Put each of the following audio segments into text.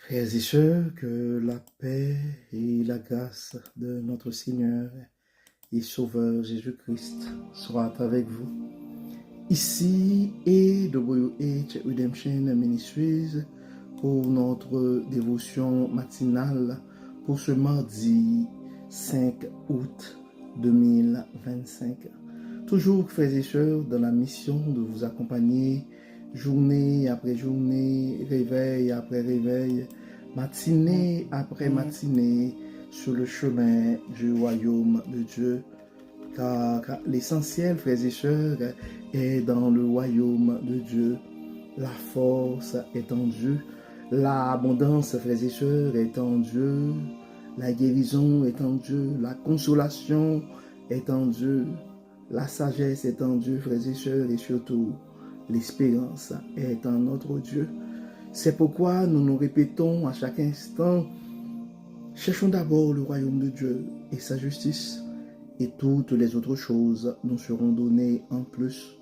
Frères et sœurs, que la paix et la grâce de notre Seigneur et Sauveur Jésus-Christ soient avec vous. Ici et WH Redemption Ministries pour notre dévotion matinale pour ce mardi 5 août 2025. Toujours, frères et sœurs, dans la mission de vous accompagner journée après journée, réveil après réveil, matinée après matinée, sur le chemin du royaume de Dieu. Car l'essentiel, frères et sœurs, est dans le royaume de Dieu. La force est en Dieu. L'abondance, frères et sœurs, est en Dieu. La guérison est en Dieu. La consolation est en Dieu. La sagesse est en Dieu, frères et sœurs, et surtout, l'espérance est en notre Dieu. C'est pourquoi nous nous répétons à chaque instant, cherchons d'abord le royaume de Dieu et sa justice, et toutes les autres choses nous seront données en plus.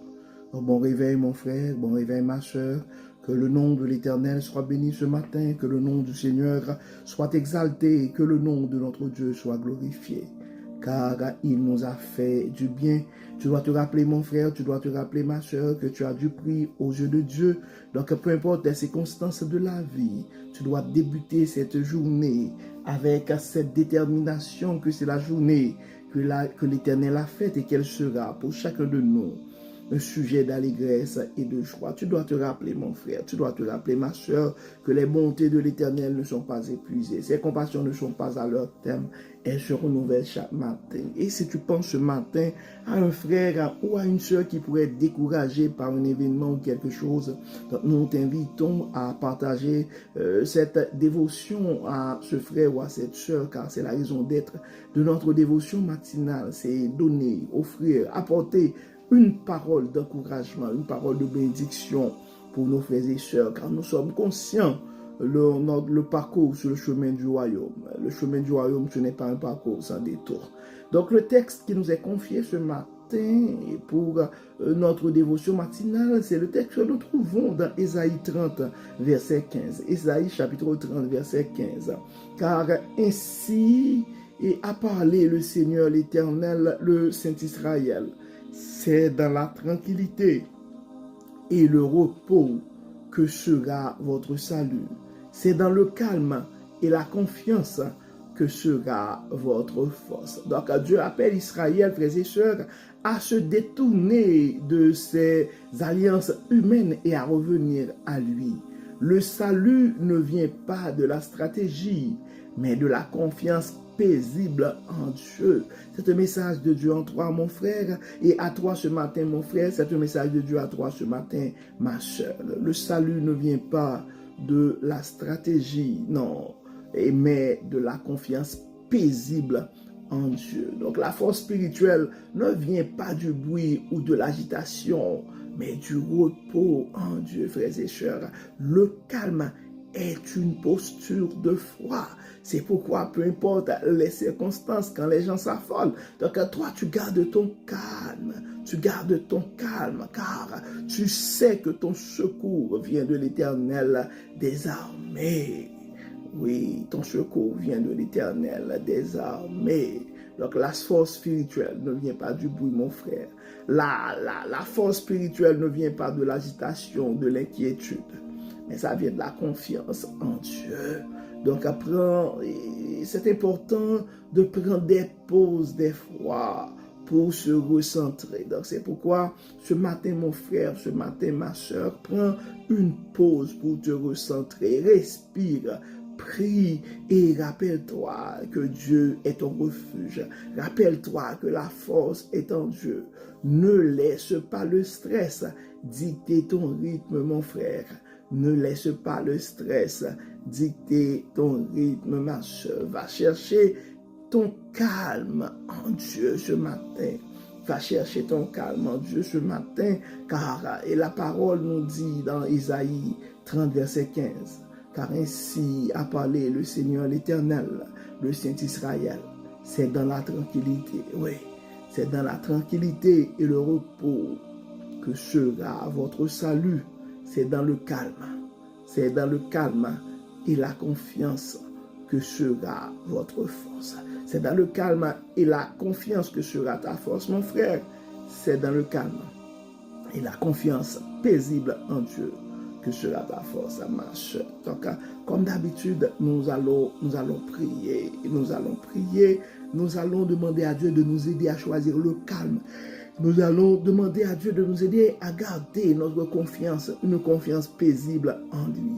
Bon réveil mon frère, bon réveil ma soeur, que le nom de l'Éternel soit béni ce matin, que le nom du Seigneur soit exalté, que le nom de notre Dieu soit glorifié. Car il nous a fait du bien. Tu dois te rappeler, mon frère, tu dois te rappeler, ma soeur, que tu as du prix aux yeux de Dieu. Donc, peu importe les circonstances de la vie, tu dois débuter cette journée avec cette détermination que c'est la journée que l'Éternel a faite et qu'elle sera pour chacun de nous un sujet d'allégresse et de joie. Tu dois te rappeler, mon frère, tu dois te rappeler, ma soeur, que les bontés de l'Éternel ne sont pas épuisées. Ses compassions ne sont pas à leur terme. Elles se renouvellent chaque matin. Et si tu penses ce matin à un frère ou à une soeur qui pourrait être découragé par un événement ou quelque chose, donc nous t'invitons à partager cette dévotion à ce frère ou à cette soeur, car c'est la raison d'être de notre dévotion matinale. C'est donner, offrir, apporter une parole d'encouragement, une parole de bénédiction pour nos frères et sœurs, car nous sommes conscients le parcours sur le chemin du royaume. Le chemin du royaume, ce n'est pas un parcours sans détour. Donc le texte qui nous est confié ce matin pour notre dévotion matinale, c'est le texte que nous trouvons dans Ésaïe 30, verset 15. Ésaïe chapitre 30, verset 15. Car ainsi a parlé le Seigneur l'Éternel, le Saint Israël. C'est dans la tranquillité et le repos que sera votre salut. C'est dans le calme et la confiance que sera votre force. Donc Dieu appelle Israël, frères et sœurs, à se détourner de ces alliances humaines et à revenir à lui. Le salut ne vient pas de la stratégie, mais de la confiance paisible en Dieu. C'est un message de Dieu en toi, mon frère, et à toi ce matin, mon frère. C'est un message de Dieu à toi ce matin, ma soeur. Le salut ne vient pas de la stratégie, non, mais de la confiance paisible en Dieu. Donc la force spirituelle ne vient pas du bruit ou de l'agitation, mais du repos en Dieu, frères et sœurs. Le calme est une posture de foi. C'est pourquoi, peu importe les circonstances, quand les gens s'affolent, donc toi, tu gardes ton calme. Tu gardes ton calme, car tu sais que ton secours vient de l'Éternel des armées. Oui, ton secours vient de l'Éternel des armées. Donc la force spirituelle ne vient pas du bruit, mon frère. La force spirituelle ne vient pas de l'agitation, de l'inquiétude, mais ça vient de la confiance en Dieu. Donc c'est important de prendre des pauses des fois pour se recentrer. Donc c'est pourquoi ce matin, mon frère, ce matin, ma soeur, prends une pause pour te recentrer, respire, prie et rappelle-toi que Dieu est ton refuge. Rappelle-toi que la force est en Dieu. Ne laisse pas le stress dicter ton rythme, mon frère. Ne laisse pas le stress dicter ton rythme, ma soeur. Va chercher ton calme en Dieu ce matin. Va chercher ton calme en Dieu ce matin, car et la parole nous dit dans Isaïe 30, verset 15, car ainsi a parlé le Seigneur l'Éternel, le Saint Israël. C'est dans la tranquillité, oui, c'est dans la tranquillité et le repos que sera votre salut. C'est dans le calme. C'est dans le calme et la confiance que sera votre force. C'est dans le calme et la confiance que sera ta force, mon frère. C'est dans le calme et la confiance paisible en Dieu que sera ta force, ma soeur. Donc, comme d'habitude, nous allons prier, nous allons demander à Dieu de nous aider à choisir le calme. Nous allons demander à Dieu de nous aider à garder notre confiance, une confiance paisible en lui.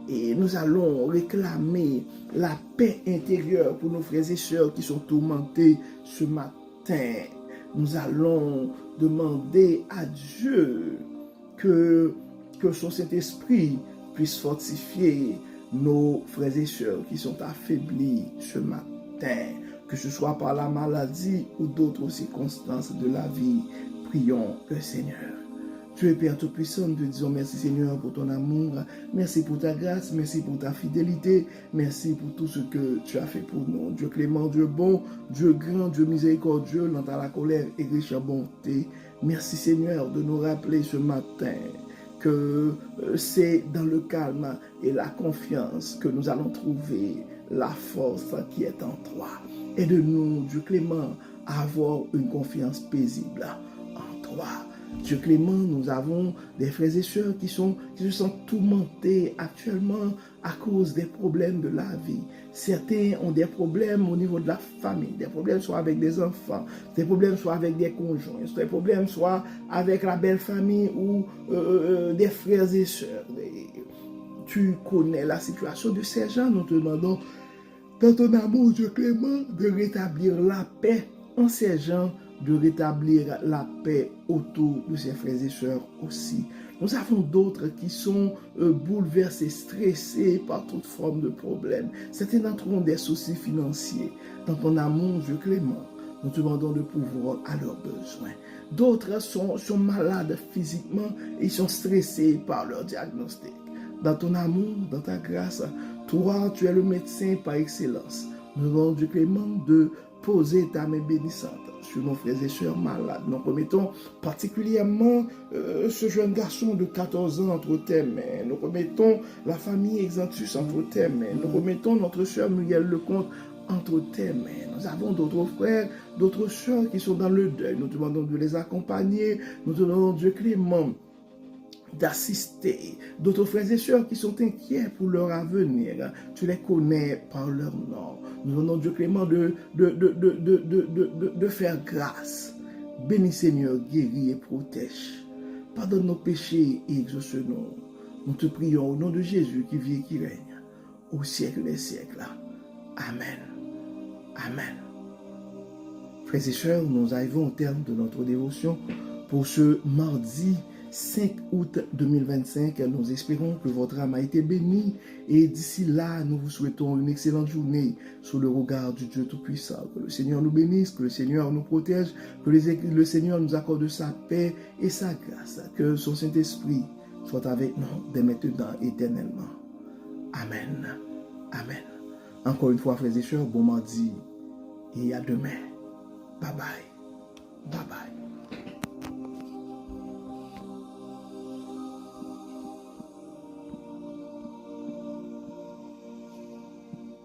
Et nous allons réclamer la paix intérieure pour nos frères et sœurs qui sont tourmentés ce matin. Nous allons demander à Dieu que son Saint-Esprit puisse fortifier nos frères et sœurs qui sont affaiblis ce matin, que ce soit par la maladie ou d'autres circonstances de la vie. Prions le Seigneur. Dieu Père Tout-Puissant, nous te disons merci Seigneur pour ton amour, merci pour ta grâce, merci pour ta fidélité, merci pour tout ce que tu as fait pour nous. Dieu clément, Dieu bon, Dieu grand, Dieu miséricordieux, lent à la colère et riche en bonté. Merci Seigneur de nous rappeler ce matin que c'est dans le calme et la confiance que nous allons trouver la force qui est en toi. Aide-nous, Dieu clément, à avoir une confiance paisible en toi. Dieu clément, nous avons des frères et sœurs qui se sentent tourmentés actuellement à cause des problèmes de la vie. Certains ont des problèmes au niveau de la famille, des problèmes soit avec des enfants, des problèmes soit avec des conjoints, des problèmes soit avec la belle famille ou des frères et sœurs. Tu connais la situation de ces gens, nous te demandons dans ton amour, Dieu clément, de rétablir la paix en ces gens, de rétablir la paix autour de ses frères et sœurs aussi. Nous avons d'autres qui sont bouleversés, stressés par toute forme de problème. Certains d'entre eux ont des soucis financiers. Dans ton amour, Dieu clément, nous te demandons de pouvoir à leurs besoins. D'autres sont malades physiquement et ils sont stressés par leur diagnostic. Dans ton amour, dans ta grâce, toi, tu es le médecin par excellence. Nous demandons, Dieu clément, de poser ta main bénissante sur nos frères et sœurs malades. Nous remettons particulièrement ce jeune garçon de 14 ans entre tes mains. Nous remettons la famille Exantus entre tes mains. Nous remettons notre sœur Muriel Lecomte entre tes mains. Nous avons d'autres frères, d'autres sœurs qui sont dans le deuil. Nous te demandons de les accompagner. Nous te demandons, Dieu clément, d'assister d'autres frères et sœurs qui sont inquiets pour leur avenir. Tu les connais par leur nom. Nous demandons, Dieu clément, de faire grâce. Bénis Seigneur, guéris et protège. Pardonne nos péchés et exauce-nous. Nous te prions au nom de Jésus qui vit et qui règne au siècle des siècles. Amen. Amen. Frères et sœurs, nous arrivons au terme de notre dévotion pour ce mardi 5 août 2025, nous espérons que votre âme a été bénie et d'ici là, nous vous souhaitons une excellente journée sous le regard du Dieu Tout-Puissant. Que le Seigneur nous bénisse, que le Seigneur nous protège, que le Seigneur nous accorde sa paix et sa grâce, que son Saint-Esprit soit avec nous dès maintenant et éternellement. Amen. Amen. Encore une fois, frères et sœurs, bon mardi et à demain. Bye bye. Bye bye.